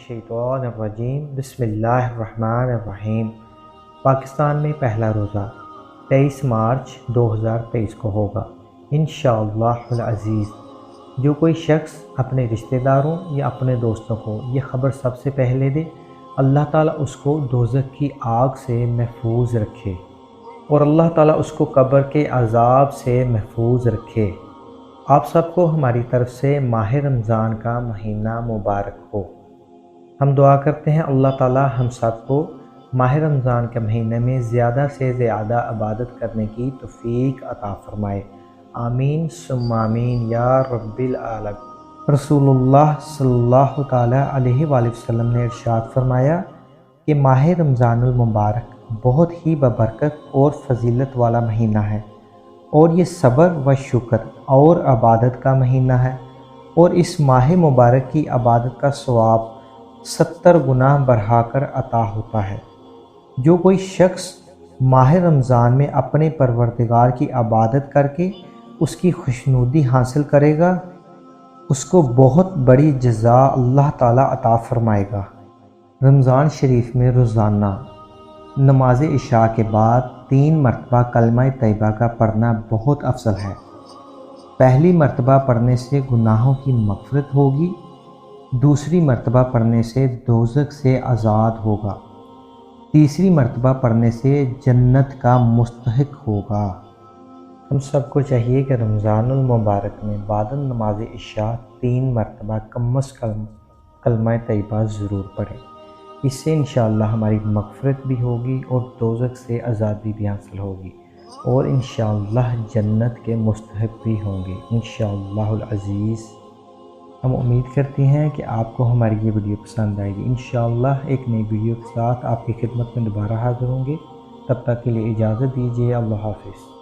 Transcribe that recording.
मिनश्शैतानिर्रजीम बिस्मिल्लाहिर्रहमानिर्रहीम। पाकिस्तान में पहला रोज़ा 23 मार्च 2023 को होगा इंशाअल्लाहुल अज़ीज़। जो कोई शख्स अपने रिश्तेदारों या अपने दोस्तों को ये ख़बर सबसे पहले दे, अल्लाह ताला उसको दोज़ख की आग से महफूज रखे और अल्लाह ताला उसको कब्र के अज़ाब से महफूज रखे। आप सबको हमारी तरफ से माह रमज़ान का महीना मुबारक हो। हम दुआ करते हैं अल्लाह ताला हम सबको माह रमज़ान के महीने में ज़्यादा से ज़्यादा इबादत करने की तौफ़ीक अता फ़रमाए। आमीन सुम्मा आमीन या रब्बिल आलमीन। रसूलुल्लाह सल्लल्लाहु ताला अलैहि वसल्लम ने इरशाद फरमाया कि माह रमज़ानुल मुबारक बहुत ही बबरकत और फजीलत वाला महीना है और ये सब्र व शुक्र और इबादत का महीना है और इस माह मुबारक की इबादत का सवाब 70 गुना बढ़ाकर अता होता है। जो कोई शख्स माह रमज़ान में अपने परवरदिगार की इबादत करके उसकी खुशनुदी हासिल करेगा, उसको बहुत बड़ी जज़ा अल्लाह ताला अता फ़रमाएगा। रमज़ान शरीफ में रोज़ाना नमाज इशा के बाद 3 मरतबा कलमा तैयबा का पढ़ना बहुत अफजल है। पहली मरतबा पढ़ने से गुनाहों की मग़फ़िरत होगी, दूसरी मरतबा पढ़ने से दोज़ख से आज़ाद होगा, तीसरी मरतबा पढ़ने से जन्नत का मुस्तहिक होगा। हम सबको चाहिए कि रमज़ानुल मुबारक में बाद नमाज इशा 3 मरतबा कम अज़ कम कलमा तैयबा ज़रूर पढ़ें। इससे इंशाअल्लाह हमारी मग़फ़िरत भी होगी और दोज़ख से आज़ादी भी हासिल होगी और इंशाअल्लाह जन्नत के मुस्तहिक भी होंगे इंशाअल्लाहुल अज़ीज़। हम उम्मीद करते हैं कि आपको हमारी ये वीडियो पसंद आएगी। इंशाअल्लाह एक नई वीडियो के साथ आपकी खिदमत में दोबारा हाज़िर होंगे। तब तक के लिए इजाज़त दीजिए। अल्लाह हाफ़िज़।